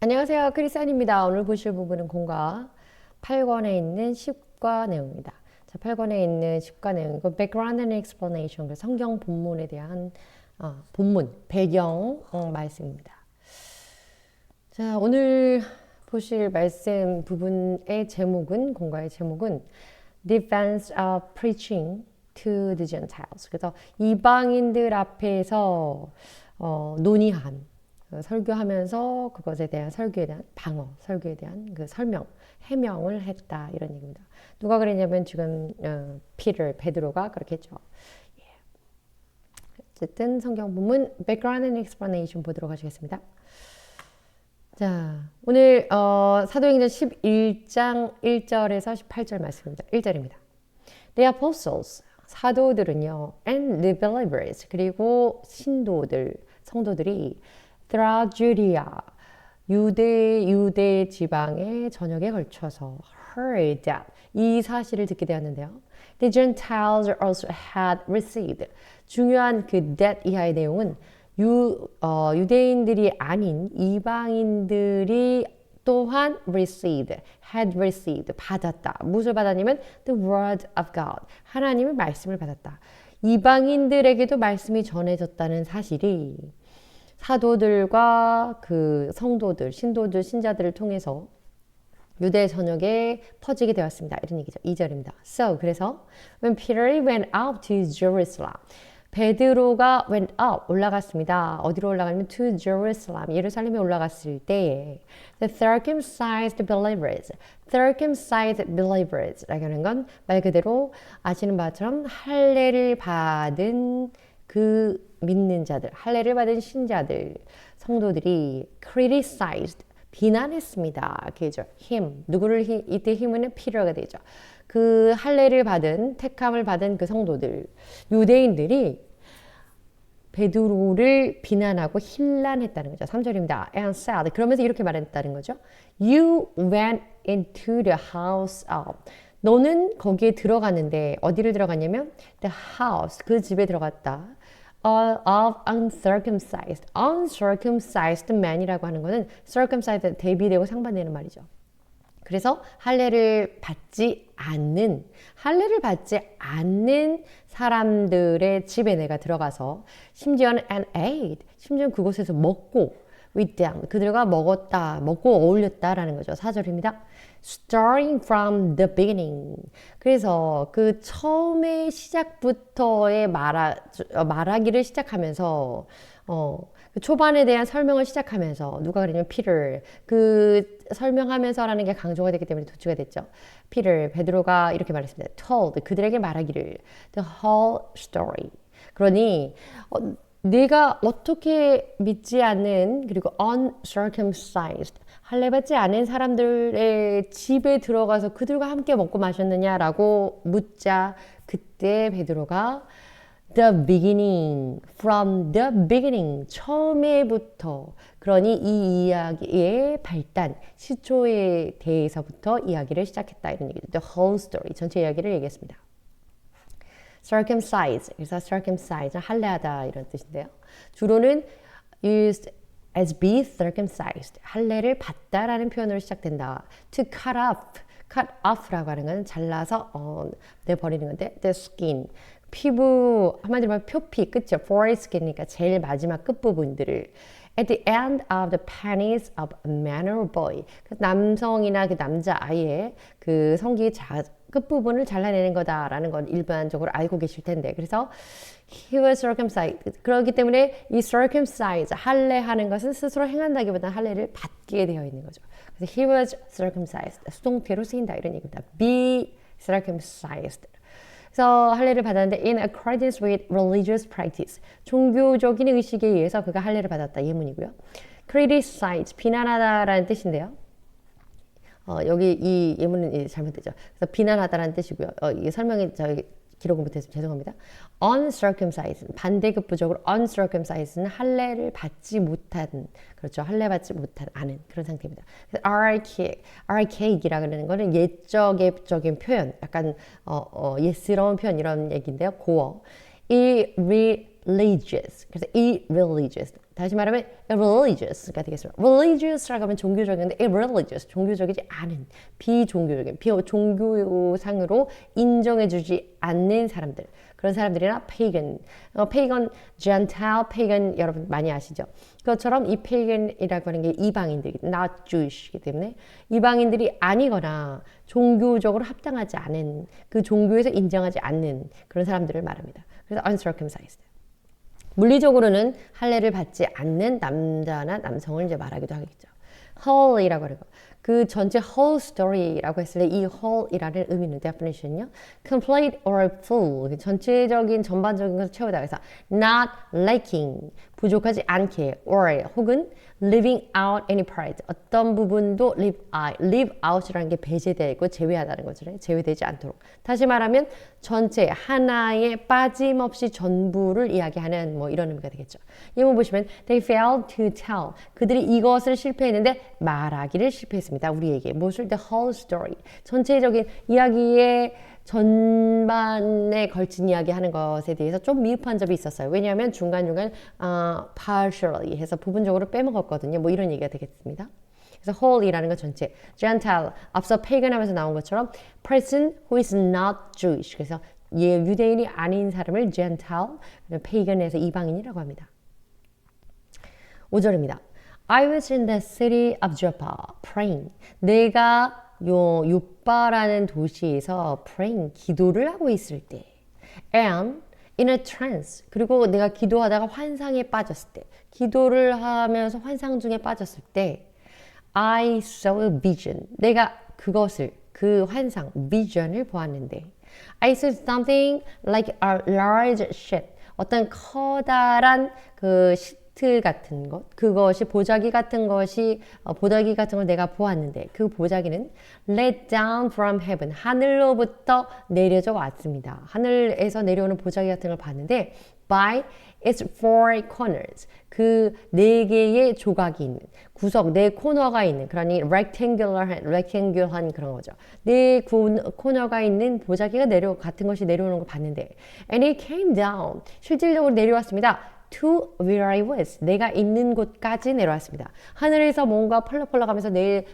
안녕하세요. 크리스안입니다. 오늘 보실 부분은 공과 8권에 있는 10과 내용입니다. 자, 8권에 있는 10과 내용이고 background and explanation, 그 성경 본문에 대한 본문, 배경 말씀입니다. 자, 오늘 보실 말씀 부분의 제목은, 공과의 제목은 Defense of Preaching to the Gentiles. 그래서 이방인들 앞에서 논의한, 설교하면서 그것에 대한 설교에 대한 방어, 설교에 대한 그 설명, 해명을 했다, 이런 얘기입니다. 누가 그랬냐면 지금 베드로가 그렇게 했죠. 예. 어쨌든 성경 본문 Background and Explanation 보도록 하시겠습니다. 자, 오늘 사도행전 11장 1절에서 18절 말씀입니다. 1절입니다. The apostles, 사도들은요, and the believers, 그리고 신도들, 성도들이 throughout Judea, 유대 지방의 전역에 걸쳐서 heard that, 이 사실을 듣게 되었는데요. The Gentiles also had received. 중요한 그 that 이하의 내용은 유대인들이 아닌 이방인들이 또한 had received, 받았다. 무엇을 받았냐면 the word of God, 하나님의 말씀을 받았다. 이방인들에게도 말씀이 전해졌다는 사실이 사도들과 그 성도들, 신도들, 신자들을 통해서 유대 전역에 퍼지게 되었습니다. 이런 얘기죠. 2절입니다. So, 그래서 when Peter went out to Jerusalem, 베드로가 went up, 올라갔습니다. 어디로 올라가냐면 to Jerusalem, 예루살렘에 올라갔을 때에 the circumcised believers 라고 하는 건 말 그대로 아시는 바처럼 할례를 받은 그 믿는 자들, 할례를 받은 신자들, 성도들이 criticized, 비난했습니다. 그죠? 누구를 이때 힘은 피터가 되죠. 그 할례를 받은, 택함을 받은 그 성도들, 유대인들이 베드로를 비난하고 힐난했다는 거죠. 3절입니다. And said, 그러면서 이렇게 말했다는 거죠. You went into the house of, 너는 거기에 들어갔는데 어디를 들어갔냐면 the house, 그 집에 들어갔다. of uncircumcised man이라고 하는 거는 circumcised 대비되고 상반되는 말이죠. 그래서 할례를 받지 않는 사람들의 집에 내가 들어가서 심지어는 and ate, 심지어 그곳에서 먹고 with them, 그들과 먹고 어울렸다라는 거죠. 4절입니다. Starting from the beginning. 그래서 그 처음의 시작부터의 말하기를 시작하면서 그 초반에 대한 설명을 시작하면서 누가 그러냐면 Peter, 그 설명하면서라는 게 강조가 됐기 때문에 도치가 됐죠. Peter, 베드로가 이렇게 말했습니다. told, 그들에게 말하기를 the whole story. 그러니 내가 어떻게 믿지 않는, 그리고 uncircumcised, 할례받지 않은 사람들의 집에 들어가서 그들과 함께 먹고 마셨느냐라고 묻자 그때 베드로가 the beginning, from the beginning, 처음에부터, 그러니 이 이야기의 발단, 시초에 대해서부터 이야기를 시작했다, 이런 얘기죠. The whole story, 전체 이야기를 얘기했습니다. circumcise, 그래서 circumcise, 할례하다 이런 뜻인데요. 주로는 used as be circumcised, 할례를 받다라는 표현으로 시작된다. To cut off라고 하는 건 잘라서 내버리는 건데, the skin, 피부, 한마디로 말하면 표피, 그쵸? foreskin이니까 제일 마지막 끝부분들을 at the end of the penis of a man or boy, 남성이나 그 남자아이의 그 성기 끝부분을 잘라내는 거다라는 건 일반적으로 알고 계실 텐데, 그래서 he was circumcised, 그렇기 때문에 이 circumcised, 할례하는 것은 스스로 행한다기보다는 할례를 받게 되어 있는 거죠. 그래서 he was circumcised, 수동태로 쓰인다, 이런 얘기입니다. be circumcised. 그래서 할례를 받았는데 in accordance with religious practice, 종교적인 의식에 의해서 그가 할례를 받았다, 예문이고요. criticize, 비난하다라는 뜻인데요. 여기 이 예문은 잘못되죠. 그래서 비난하다라는 뜻이고요. 이 설명이 저희 기록을 못해서 죄송합니다. uncircumcised, 반대급부적으로 uncircumcised는 할례를 받지 못한, 그렇죠. 할례 받지 못한, 않은 그런 상태입니다. 그래서 archaic이라고 하는 거는 옛적인 표현, 약간 옛스러운 표현, 이런 얘기인데요. 고어. irreligious, 그래서 irreligious, 다시 말하면 irreligious가 되겠습니다. religious라고 하면 종교적인데 irreligious, 종교적이지 않은, 비종교적인, 종교상으로 인정해주지 않는 사람들. 그런 사람들이나 pagan, pagan, gentile, pagan 여러분 많이 아시죠? 그것처럼 이 pagan이라고 하는 게 이방인들이 not Jewish이기 때문에 이방인들이 아니거나 종교적으로 합당하지 않은 그 종교에서 인정하지 않는 그런 사람들을 말합니다. 그래서 uncircumcised. 물리적으로는 할례를 받지 않는 남자나 남성을 이제 말하기도 하겠죠. whole이라고 하는 거. 그 전체 whole story라고 했을 때 이 whole이라는 의미는 definition은요. complete or full. 전체적인 전반적인 것을 채우다. 그래서 not lacking. 부족하지 않게 or 혹은 leaving out any part. 어떤 부분도 leave out이라는 게 배제되어 있고 제외하다는 거죠. 제외되지 않도록. 다시 말하면 전체 하나에 빠짐없이 전부를 이야기하는 뭐 이런 의미가 되겠죠. 이번 보시면 they failed to tell. 그들이 이것을 실패했는데 말하기를 실패했습니다. 우리에게 무엇을 the whole story. 전체적인 이야기의 전반에 걸친 이야기하는 것에 대해서 좀 미흡한 점이 있었어요. 왜냐하면 중간중간 partially 해서 부분적으로 빼먹었거든요. 뭐 이런 얘기가 되겠습니다. 그래서 whole이라는 건 전체, gentile, 앞서 pagan 하면서 나온 것처럼 person who is not Jewish. 그래서 유대인이 아닌 사람을 gentile, pagan에서 이방인이라고 합니다. 5절입니다. I was in the city of Joppa praying. 내가 요빠라는 도시에서 praying, 기도를 하고 있을 때 and in a trance, 그리고 내가 기도하다가 환상에 빠졌을 때, 기도를 하면서 환상 중에 빠졌을 때 I saw a vision, 내가 그것을, 그 환상, vision을 보았는데 I saw something like a large ship, 어떤 커다란 그 시트 같은 것, 그것이 보자기 같은 것이 보자기 같은 걸 내가 보았는데 그 보자기는 let down from heaven, 하늘로부터 내려져 왔습니다. 하늘에서 내려오는 보자기 같은 걸 봤는데 by its four corners, 그 네 개의 조각이 있는 구석, 네 코너가 있는, 그러니 rectangular한 그런 거죠. 네 코너가 있는 보자기가 같은 것이 내려오는 걸 봤는데 and it came down, 실질적으로 내려왔습니다. to where I was, 내가 있는 곳까지 내려왔습니다. 하늘에서 뭔가 펄럭펄럭하면서 내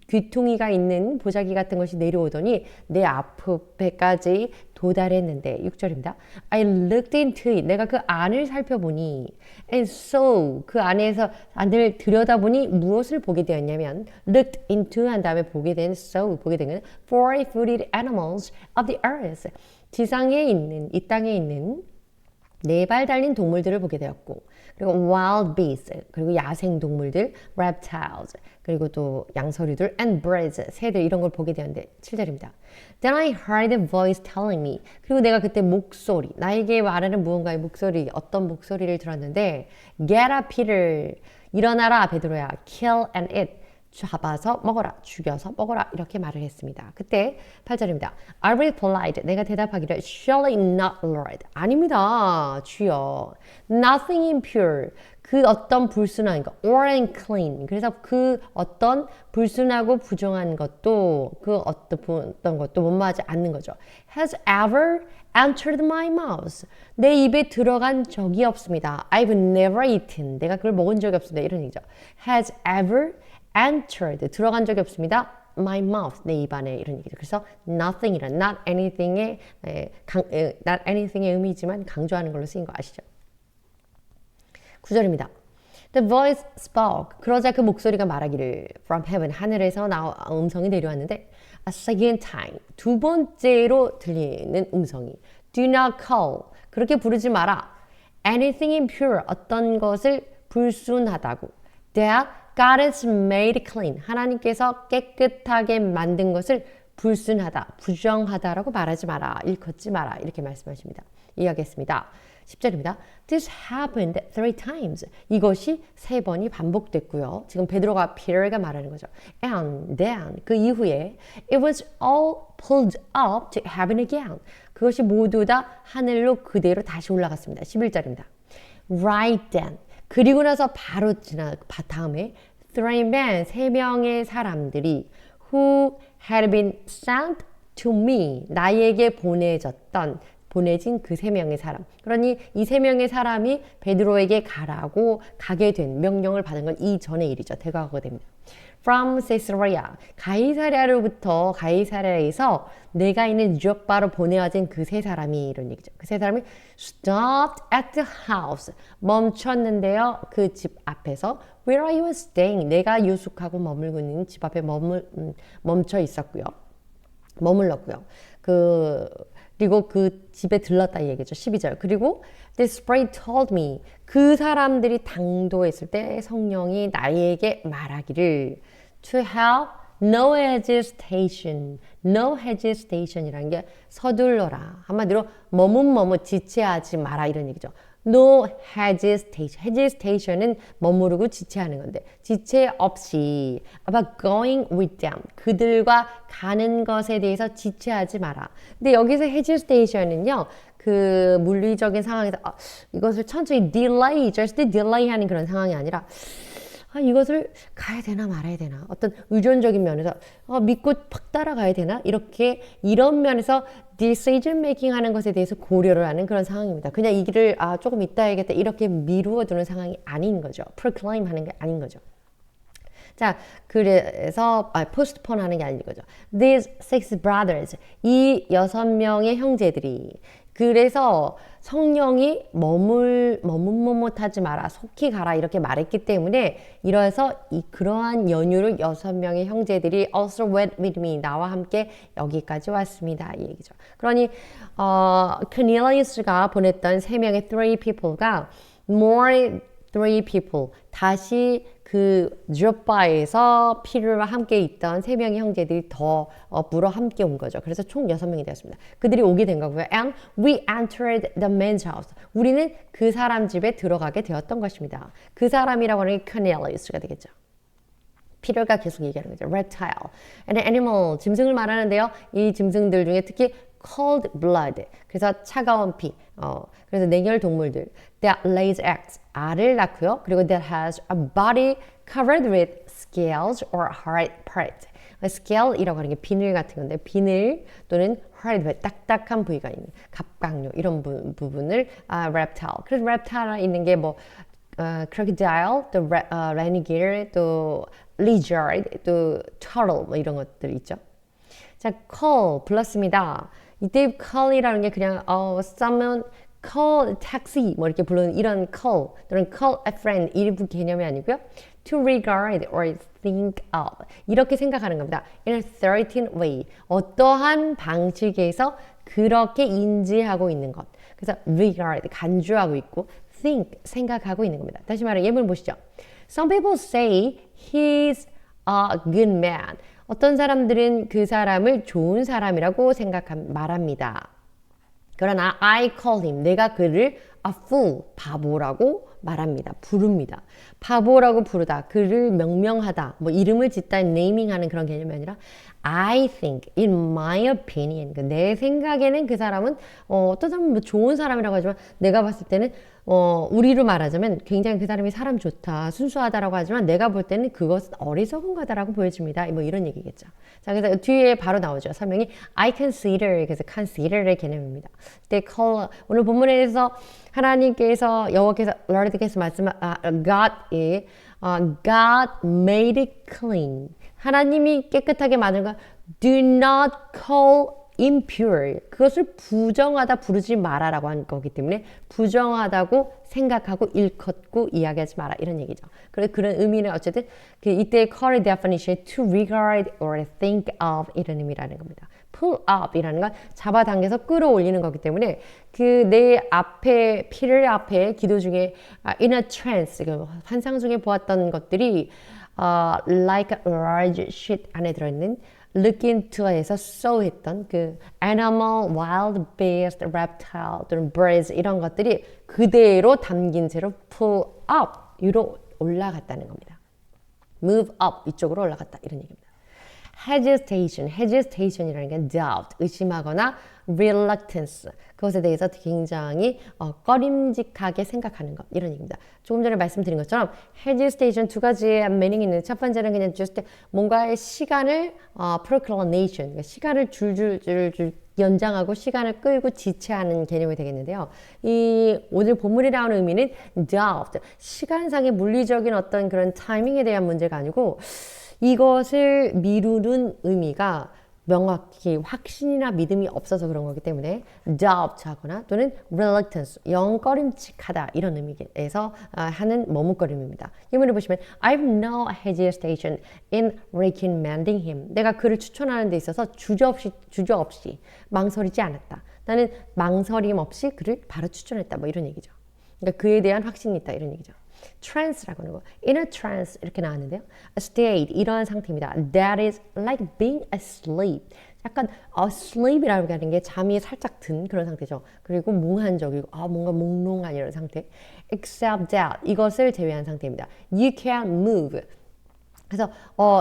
귀퉁이가 있는 보자기 같은 것이 내려오더니 내 앞에까지 도달했는데 6절입니다. I looked into it, 내가 그 안을 살펴보니 and saw, 그 안을 들여다보니 무엇을 보게 되었냐면 looked into 한 다음에 보게 된 saw, 보게 된 것은 four-footed animals of the earth, 지상에 있는, 이 땅에 있는 네 발 달린 동물들을 보게 되었고, 그리고 wild beasts, 그리고 야생 동물들, reptiles, 그리고 또 양서류들, and birds, 새들, 이런 걸 보게 되었는데 7절입니다. Then I heard a voice telling me, 그리고 내가 그때 목소리, 나에게 말하는 무언가의 목소리, 어떤 목소리를 들었는데 Get up, Peter, 일어나라 베드로야, kill and eat, 잡아서 먹어라, 죽여서 먹어라, 이렇게 말을 했습니다. 그때 8절입니다. I replied, 내가 대답하기를 surely not, Lord. 아닙니다, 주여. Nothing impure, 그 어떤 불순한 것, or unclean. 그래서 그 어떤 불순하고 부정한 것도, 그 어떤 것도 못마하지 않는 거죠. Has ever entered my mouth. 내 입에 들어간 적이 없습니다. I've never eaten. 내가 그걸 먹은 적이 없습니다. 이런 얘기죠. Has ever entered, 들어간 적이 없습니다. My mouth, 내 입 안에, 이런 얘기죠. 그래서 nothing이란 not anything의 not anything의 의미지만 강조하는 걸로 쓰인 거 아시죠? 9절입니다. The voice spoke. 그러자 그 목소리가 말하기를 from heaven, 하늘에서 음성이 내려왔는데 a second time, 두 번째로 들리는 음성이 do not call, 그렇게 부르지 마라. anything impure, 어떤 것을 불순하다고. that God has made clean, 하나님께서 깨끗하게 만든 것을 불순하다, 부정하다라고 말하지 마라, 일컫지 마라, 이렇게 말씀하십니다. 이해하겠습니다. 10절입니다. This happened 3 times. 이것이 3번이 반복됐고요. 지금 베드로가 Peter가 말하는 거죠. And then, 그 이후에 it was all pulled up to heaven again. 그것이 모두 다 하늘로 그대로 다시 올라갔습니다. 11절입니다. Right then, 그리고 나서 바로 다음에 3명의 사람들이 who had been sent to me, 나에게 보내졌던 보내진 그 세 명의 사람. 그러니 이 세 명의 사람이 베드로에게 가라고 가게 된 명령을 받은 건 이전의 일이죠. 대과거가 됩니다. From Caesarea, 가이사랴로부터 가이사랴에서 내가 있는 요바로 보내어진 그 세 사람이 이런 얘기죠. 그 세 사람이 stopped at the house, 멈췄는데요. 그 집 앞에서 Where are you staying? 내가 유숙하고 머물고 있는 집 앞에 멈춰 있었고요. 머물렀고요. 그리고 그 집에 들렀다 이 얘기죠. 12절. 그리고 The Spirit told me. 그 사람들이 당도했을 때 성령이 나에게 말하기를 To have no hesitation. No hesitation이라는 게 서둘러라. 한마디로 머뭇 지체하지 마라 이런 얘기죠. No hesitation. hesitation은 머무르고 지체하는 건데 지체 없이 about going with them. 그들과 가는 것에 대해서 지체하지 마라. 근데 여기서 hesitation은요. 그 물리적인 상황에서 이것을 천천히 delay, just delay 하는 그런 상황이 아니라 이것을 가야 되나 말아야 되나 어떤 의존적인 면에서 믿고 팍 따라가야 되나 이렇게 이런 면에서 decision making 하는 것에 대해서 고려를 하는 그런 상황입니다. 그냥 이 길을 조금 이따 해야겠다 이렇게 미루어 두는 상황이 아닌 거죠. proclaim 하는 게 아닌 거죠. 자, 그래서 postpone 하는 게 아닌 거죠. These six brothers, 이 6명의 형제들이 그래서 성령이 머뭇하지 마라, 속히 가라 이렇게 말했기 때문에 이래서 그러한 연유를 6명의 형제들이 also went with me, 나와 함께 여기까지 왔습니다. 이 얘기죠. 그러니 Cornelius가 보냈던 3명의 three people가 more three people, 다시 그 조바에서 피르와 함께 있던 3명의 형제들이 더 물어 함께 온 거죠. 그래서 총 6명이 되었습니다. 그들이 오게 된 거고요. And we entered the man's house. 우리는 그 사람 집에 들어가게 되었던 것입니다. 그 사람이라고 하는 게 Cornelius가 되겠죠. 피르가 계속 얘기하는 거죠. reptile, and animal, 짐승을 말하는데요. 이 짐승들 중에 특히 cold blood, 그래서 차가운 피, 그래서 냉혈 동물들, that lays eggs, 알을 낳고요. 그리고 that has a body covered with scales or hard part. scale이라고 하는 게 비늘 같은 건데 비늘 또는 hard, 딱딱한 부위가 있는 갑각류 이런 부분을 reptile. 그래서 reptile 있는 게 뭐 crocodile, 또 alligator, 또 lizard, 또 turtle 뭐 이런 것들 있죠. 자, call 불렀습니다. 이때 call이라는 게 그냥 someone call taxi 뭐 이렇게 부르는 이런 call 또는 call a friend 일부 개념이 아니고요. to regard or think of 이렇게 생각하는 겁니다. in a certain way 어떠한 방식에서 그렇게 인지하고 있는 것. 그래서 regard 간주하고 있고 think 생각하고 있는 겁니다. 다시 말해 예문 보시죠. Some people say he's a good man. 어떤 사람들은 그 사람을 좋은 사람이라고 말합니다. 그러나 I call him, 내가 그를 a fool, 바보라고 말합니다. 부릅니다. 바보라고 부르다, 그를 명명하다, 뭐 이름을 짓다, 네이밍하는 그런 개념이 아니라 I think, in my opinion, 내 생각에는 그 사람은 어떤 사람은 뭐 좋은 사람이라고 하지만 내가 봤을 때는 우리로 말하자면 굉장히 그 사람이 사람 좋다, 순수하다라고 하지만 내가 볼 때는 그것은 어리석은 거다라고 보여집니다. 뭐 이런 얘기겠죠. 자, 그래서 뒤에 바로 나오죠. 설명이 I consider, 그래서 consider의 개념입니다. They call, 오늘 본문에서 하나님께서 여호와께서 Lord께서 God made it clean. 하나님이 깨끗하게 만든 것 do not call impure. 그것을 부정하다 부르지 마라라고 한 거기 때문에 부정하다고 생각하고 일컫고 이야기하지 마라 이런 얘기죠. 그래서 그런 의미는 어쨌든 이때의 call의 definition to regard or think of 이런 의미라는 겁니다. pull up 이라는 건 잡아당겨서 끌어올리는 거기 때문에 그 내 앞에 피를 앞에 기도 중에 in a trance 환상 중에 보았던 것들이 like a large sheet 안에 들어있는 look into에서 so 했던 그 animal, wild beast, reptile 또는 birds 이런 것들이 그대로 담긴 채로 pull up 위로 올라갔다는 겁니다. move up 이쪽으로 올라갔다 이런 얘기입니다. hesitation이라는 게 doubt, 의심하거나 reluctance, 그것에 대해서 굉장히 꺼림직하게 생각하는 것 이런 얘기입니다. 조금 전에 말씀드린 것처럼 hesitation 두 가지의 meaning이 있는데 첫 번째는 그냥 just 뭔가의 시간을 proclamation, 시간을 줄줄 연장하고 시간을 끌고 지체하는 개념이 되겠는데요. 이 오늘 본문에 나오는 의미는 doubt, 시간상의 물리적인 어떤 그런 타이밍에 대한 문제가 아니고 이것을 미루는 의미가 명확히 확신이나 믿음이 없어서 그런 거기 때문에 doubt 하거나 또는 reluctance, 영꺼림칙하다 이런 의미에서 하는 머뭇거림입니다. 이문을 보시면 I've no hesitation in recommending him. 내가 그를 추천하는 데 있어서 주저없이 망설이지 않았다. 나는 망설임 없이 그를 바로 추천했다. 뭐 이런 얘기죠. 그러니까 그에 대한 확신이 있다 이런 얘기죠. trance라고 하는 거. in a trance 이렇게 나왔는데요. a state 이러한 상태입니다. that is like being asleep. 약간 asleep이라고 하는 게 잠이 살짝 든 그런 상태죠. 그리고 몽환적이고 뭔가 몽롱한 이런 상태. except that 이것을 제외한 상태입니다. you can't move. 그래서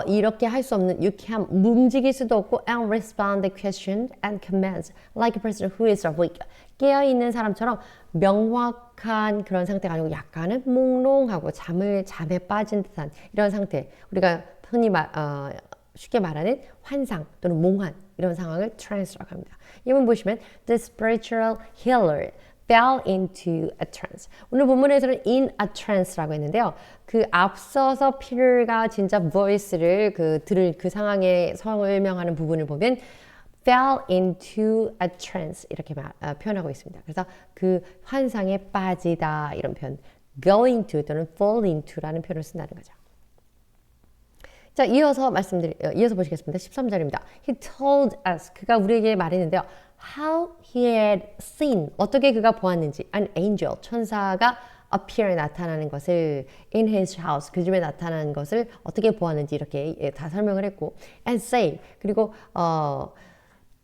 이렇게 할 수 없는 you can 움직일 수도 없고 and respond to questions and commands like a person who is awake. 깨어있는 사람처럼 명확한 그런 상태가 아니고 약간은 몽롱하고 잠에 빠진 듯한 이런 상태. 우리가 흔히 쉽게 말하는 환상 또는 몽환 이런 상황을 trance라고 합니다. 이번 보시면 the spiritual healer fell into a trance. 오늘 본문에서는 in a trance라고 했는데요. 그 앞서서 피터가 진짜 voice를 들을 그 상황에 설명하는 부분을 보면 fell into a trance 이렇게 표현하고 있습니다. 그래서 그 환상에 빠지다 이런 표현 go into 또는 fall into라는 표현을 쓴다는 거죠. 자, 이어서 보시겠습니다. 13절입니다. He told us, 그가 우리에게 말했는데요. How he had seen, 어떻게 그가 보았는지, an angel, 천사가 appear, 나타나는 것을 in his house, 그 집에 나타나는 것을 어떻게 보았는지 이렇게 다 설명을 했고 and say, 그리고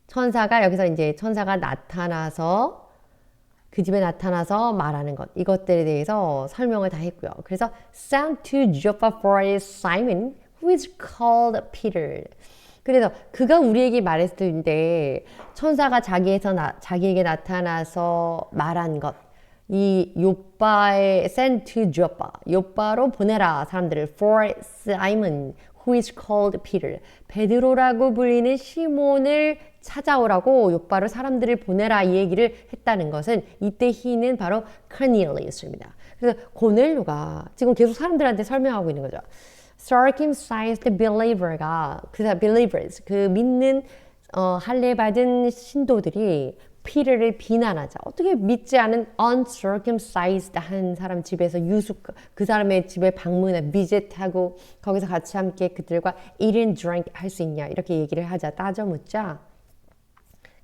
천사가 여기서 이제 천사가 나타나서 그 집에 나타나서 말하는 것 이것들에 대해서 설명을 다 했고요. 그래서 sent to Joppa for Simon who is called Peter. 그래서 그가 우리에게 말했을 때 천사가 자기에게 나타나서 말한 것 이 요빠의 sent to Joppa 요빠로 보내라 사람들을 for Simon who is called Peter 베드로라고 불리는 시몬을 찾아오라고 요빠로 사람들을 보내라 이 얘기를 했다는 것은 이때 he는 바로 Cornelius입니다. 그래서 고넬료가 지금 계속 사람들한테 설명하고 있는 거죠. circumcised believer가 believers 그 믿는 할례 받은 신도들이 피터를 비난하자. 어떻게 믿지 않은 uncircumcised 한 사람 집에서 그 사람의 집에 방문해 비짓하고 거기서 같이 함께 그들과 eat and drink 할 수 있냐 이렇게 얘기를 하자 따져 묻자.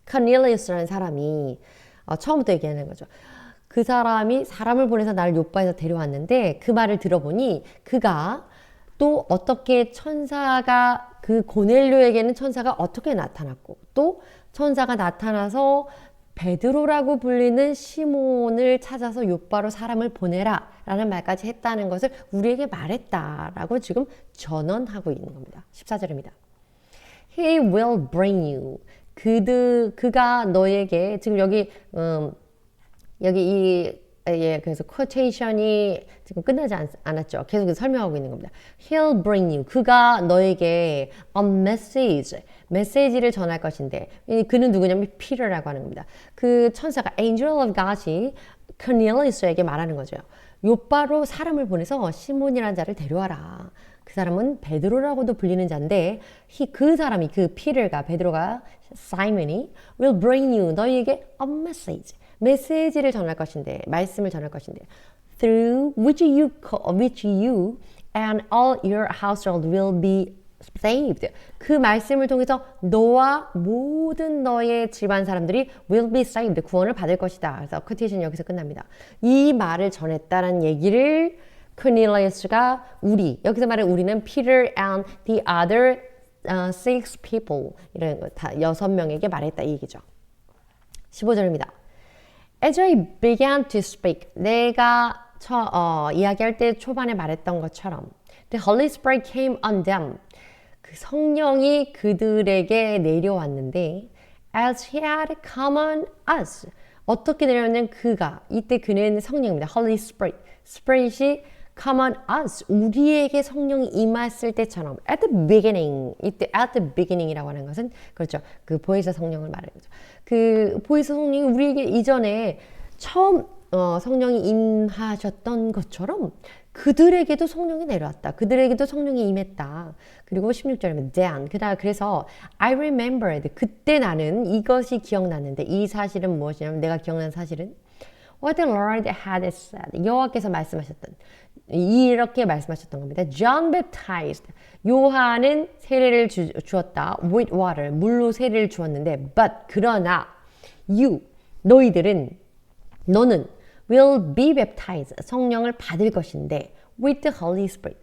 Cornelius라는 사람이 처음부터 얘기하는 거죠. 그 사람이 사람을 보내서 나를 요빠에서 데려왔는데 그 말을 들어보니 그가 또 어떻게 천사가 그 고넬료에게는 천사가 어떻게 나타났고 또 천사가 나타나서 베드로라고 불리는 시몬을 찾아서 요빠로 사람을 보내라 라는 말까지 했다는 것을 우리에게 말했다라고 지금 전언하고 있는 겁니다. 14절입니다. He will bring you. 그가 너에게 지금 여기 그래서 quotation이 지금 끝나지 않았죠. 계속 설명하고 있는 겁니다. He'll bring you. 그가 너에게 a message. 메시지를 전할 것인데 그는 누구냐면 Peter라고 하는 겁니다. 그 천사가 angel of God이 Cornelius에게 말하는 거죠. 요빠로 사람을 보내서 시몬이라는 자를 데려와라. 그 사람은 베드로라고도 불리는 자인데 그 베드로가 Simon이 will bring you. 너희에게 a message. 메시지를 전할 것인데 말씀을 전할 것인데 through which you and all your household will be saved. 그 말씀을 통해서 너와 모든 너의 집안 사람들이 will be saved. 구원을 받을 것이다. 그래서 쿼테이션 여기서 끝납니다. 이 말을 전했다는 얘기를 Cornelius가 여기서 말하는 우리는 Peter and the other 6 people 이런 거 다 6명에게 말했다 이 얘기죠. 15절입니다. As I began to speak, 내가 이야기할 때 초반에 말했던 것처럼 The Holy Spirit came on them. 그 성령이 그들에게 내려왔는데 As he had come on us. 어떻게 내려왔냐면 이때 그는 성령입니다. Holy Spirit. Spirit이 come on us. 우리에게 성령이 임했을 때처럼 at the beginning. 이때 at the beginning이라고 하는 것은 그렇죠. 그 보혜사 성령을 말하는 거죠. 그 보혜사 성령이 우리에게 이전에 처음 성령이 임하셨던 것처럼 그들에게도 성령이 내려왔다. 그들에게도 성령이 임했다. 그리고 16절에 then 그래서 I remembered 그때 나는 이것이 기억났는데 이 사실은 무엇이냐면 내가 기억나는 사실은 what the Lord had said 여호와께서 말씀하셨던 이렇게 말씀하셨던 겁니다. John baptized 요한은 세례를 주었다. with water 물로 세례를 주었는데 but 그러나 너는 will be baptized 성령을 받을 것인데 with the Holy Spirit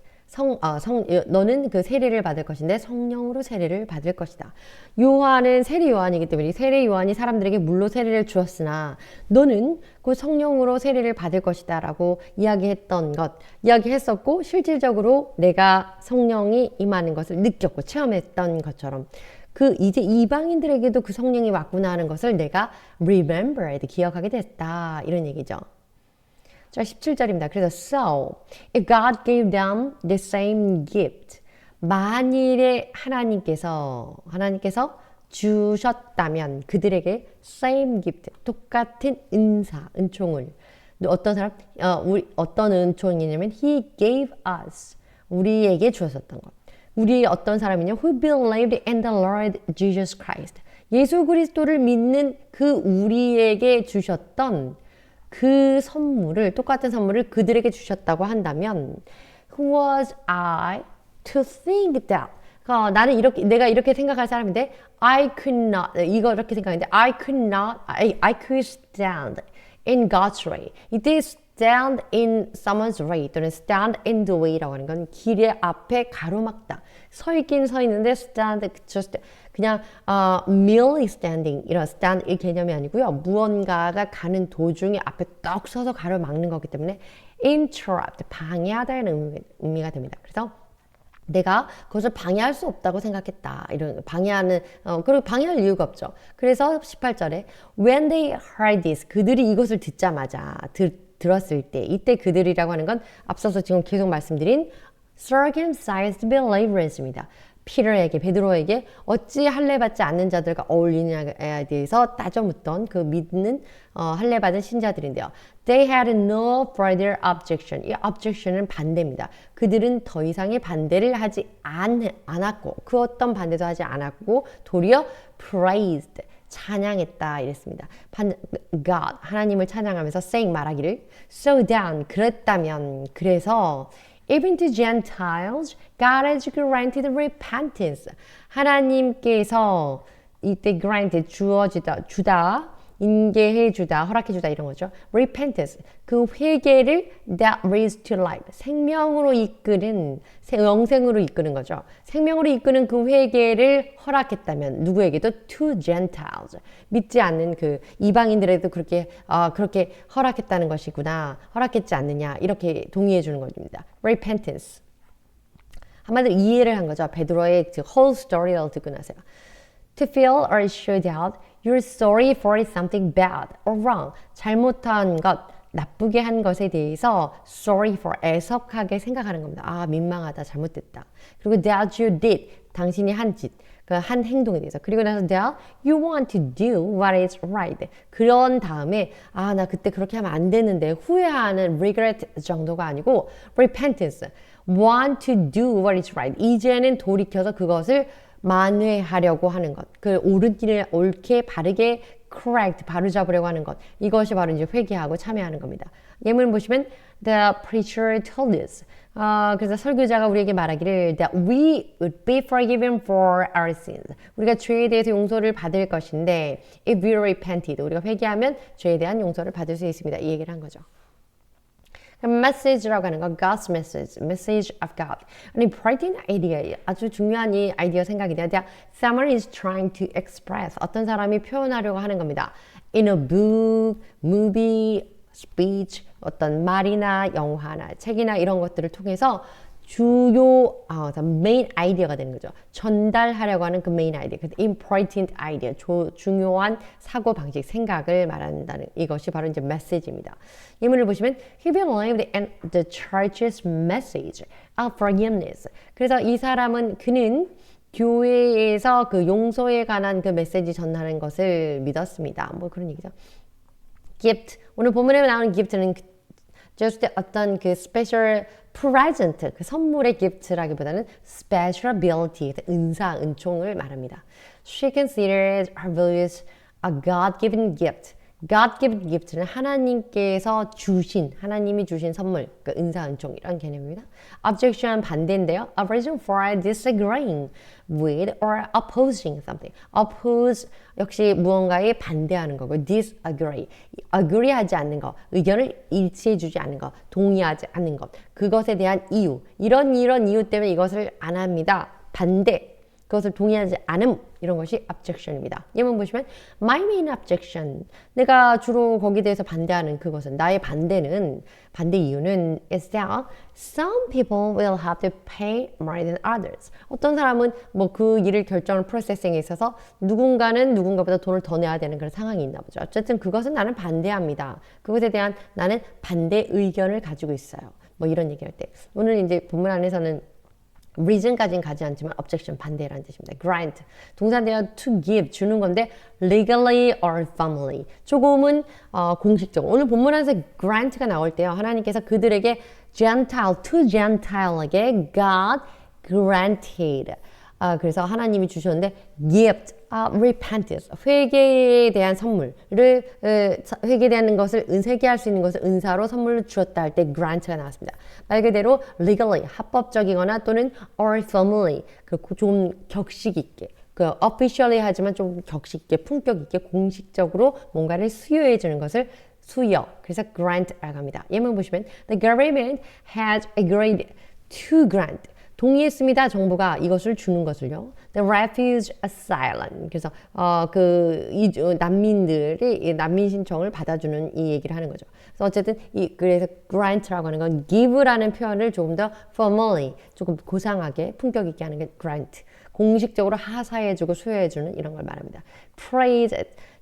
너는 그 세례를 받을 것인데 성령으로 세례를 받을 것이다. 요한은 세례 요한이기 때문에 세례 요한이 사람들에게 물로 세례를 주었으나 너는 그 성령으로 세례를 받을 것이다 라고 이야기했었고 실질적으로 내가 성령이 임하는 것을 느꼈고 체험했던 것처럼 이제 이방인들에게도 그 성령이 왔구나 하는 것을 내가 remembered 기억하게 됐다 이런 얘기죠. 자, 17절입니다. 그래서 so if God gave them the same gift 만일에 하나님께서 주셨다면 그들에게 same gift 똑같은 은총을 어떤 사람 어떤 은총이냐면 he gave us 우리에게 주었었던 것. 우리 어떤 사람이냐 who believed in the Lord Jesus Christ 예수 그리스도를 믿는 그 우리에게 주셨던 그 선물을 똑같은 선물을 그들에게 주셨다고 한다면 who was I to think that 나는 내가 이렇게 생각할 사람인데 I could not 이렇게 생각했는데 I could stand in God's way 이때 stand in someone's way 또는 stand in the way라고 하는 건 길의 앞에 가로막다 서 있긴 서 있는데 stand just 그냥 merely standing 이런 stand 이 개념이 아니고요. 무언가가 가는 도중에 앞에 떡 서서 가로막는 거기 때문에 interrupt 방해하다는 의미가 됩니다. 그래서 내가 그것을 방해할 수 없다고 생각했다. 이런 그리고 방해할 이유가 없죠. 그래서 18절에 when they heard this 그들이 이것을 듣자마자 들었을 때 이때 그들이라고 하는 건 앞서서 지금 계속 말씀드린 circumcised believers입니다. 베드로에게 어찌 할례받지 않는 자들과 어울리냐에 대해서 따져묻던 그 믿는 할례받은 신자들인데요. They had no further objection. 이 objection은 반대입니다. 그들은 더 이상의 반대를 하지 않았고 그 어떤 반대도 하지 않았고 도리어 praised. 찬양했다 이랬습니다. God 하나님을 찬양하면서 saying 말하기를 so then 그랬다면 그래서 even to Gentiles, God has granted repentance. 하나님께서 이때 granted 인계해주다, 허락해주다 이런 거죠. repentance, 그 회개를 that leads to life. 생명으로 이끄는, 영생으로 이끄는 거죠. 생명으로 이끄는 그 회개를 허락했다면 누구에게도 to Gentiles. 믿지 않는 그 이방인들에게도 그렇게 허락했다는 것이구나. 허락했지 않느냐. 이렇게 동의해 주는 겁니다. repentance. 한마디로 이해를 한 거죠. 베드로의 그 whole story를 듣고 나서요. To feel or show doubt you're sorry for something bad or wrong. 잘못한 것, 나쁘게 한 것에 대해서 sorry for 애석하게 생각하는 겁니다. 아, 민망하다, 잘못됐다. 그리고 that you did, 당신이 한 짓, 한 행동에 대해서. 그리고 나서 that you want to do what is right. 그런 다음에 아, 나 그때 그렇게 하면 안 되는데 후회하는 regret 정도가 아니고 repentance, want to do what is right. 이제는 돌이켜서 그것을 만회하려고 하는 것. 그 옳은 일을 옳게 바르게 correct 바로 잡으려고 하는 것. 이것이 바로 이제 회개하고 참여하는 겁니다. 예문 보시면 the preacher told us. 그래서 설교자가 우리에게 말하기를 that we would be forgiven for our sins. 우리가 죄에 대해서 용서를 받을 것인데 if we repented. 우리가 회개하면 죄에 대한 용서를 받을 수 있습니다. 이 얘기를 한 거죠. message라고 하는 건 God's message, message of God. An important idea, 아주 중요한 이 아이디어 생각인데요. That someone is trying to express, 어떤 사람이 표현하려고 하는 겁니다. In a book, movie, speech, 어떤 말이나 영화나 책이나 이런 것들을 통해서 주요 메인 아이디어가 되는 거죠. 전달하려고 하는 그 메인 아이디어, 그 important idea, 중요한 사고 방식, 생각을 말한다는 이것이 바로 이제 메시지입니다. 예문을 보시면 he believed in the church's message of forgiveness. 그래서 이 사람은 그는 교회에서 그 용서에 관한 그 메시지 전하는 것을 믿었습니다. 뭐 그런 얘기죠. gift. 오늘 본문에 나오는 gift는 just 어떤 그 special present, 그 선물의 gift라기보다는 special ability, 은사, 은총을 말합니다. She considers her values a God-given gift. God-given gift는 하나님께서 주신, 하나님이 주신 선물, 그 은사, 은총 이런 개념입니다. Objection 반대인데요. A reason for disagreeing with or opposing something. Oppose 역시 무언가에 반대하는 거고 disagree, agree하지 않는 것, 의견을 일치해주지 않는 것, 동의하지 않는 것, 그것에 대한 이유, 이런 이유 때문에 이것을 안 합니다. 반대. 그것을 동의하지 않음 이런 것이 objection입니다. 예문 보시면 my main objection 내가 주로 거기에 대해서 반대하는 그것은 나의 반대 이유는 is that some people will have to pay more than others. 어떤 사람은 뭐 그 일을 결정하는 프로세싱에 있어서 누군가는 누군가보다 돈을 더 내야 되는 그런 상황이 있나 보죠. 어쨌든 그것은 나는 반대합니다. 그것에 대한 나는 반대 의견을 가지고 있어요. 뭐 이런 얘기할 때 오늘 이제 본문 안에서는 reason까지는 가지 않지만 objection 반대라는 뜻입니다. grant 동사인데요. to give 주는 건데 legally or formally 조금은 공식적으로 오늘 본문에서 grant가 나올 때요. 하나님께서 그들에게 to Gentile에게 God granted 그래서 하나님이 주셨는데 gift, repentance, 회개에 대한 선물을 회개되는 것을 회개할 수 있는 것을 은사로 선물로 주었다 할 때 grant가 나왔습니다. 말 그대로 legally 합법적이거나 또는 or formally 좀 격식 있게 officially 하지만 좀 격식 있게 품격 있게 공식적으로 뭔가를 수여해 주는 것을 수여 그래서 grant라고 합니다. 예문 보시면 the government has agreed to grant 동의했습니다. 정부가 이것을 주는 것을요. The refugee asylum. 그래서 난민들이 난민 신청을 받아주는 이 얘기를 하는 거죠. 그래서 어쨌든 그래서 grant라고 하는 건 give라는 표현을 조금 더 formally, 조금 고상하게 품격 있게 하는 게 grant. 공식적으로 하사해주고 수여해주는 이런 걸 말합니다. praise.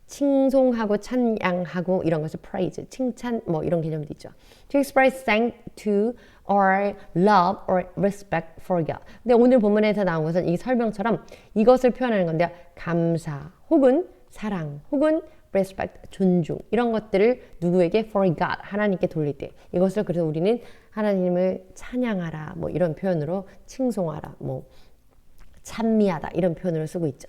칭송하고 찬양하고 이런 것을 praise, 칭찬 뭐 이런 개념도 있죠. To express thanks to or love or respect for God. 근데 오늘 본문에서 나온 것은 이 설명처럼 이것을 표현하는 건데요. 감사 혹은 사랑 혹은 respect, 존중 이런 것들을 누구에게 for God, 하나님께 돌릴 때 이것을 그래서 우리는 하나님을 찬양하라 뭐 이런 표현으로 칭송하라 뭐 찬미하다 이런 표현으로 쓰고 있죠.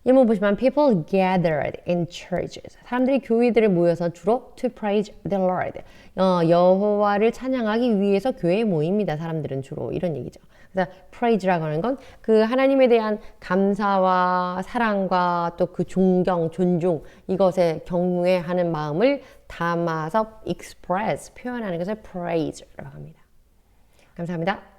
예문 보시면 people gathered in churches. 사람들이 교회들에 모여서 주로 to praise the Lord. 여호와를 찬양하기 위해서 교회에 모입니다. 사람들은 주로 이런 얘기죠. 그래서 praise라고 하는 건 그 하나님에 대한 감사와 사랑과 또 그 존경, 존중 이것에 경외하는 마음을 담아서 express, 표현하는 것을 praise라고 합니다. 감사합니다.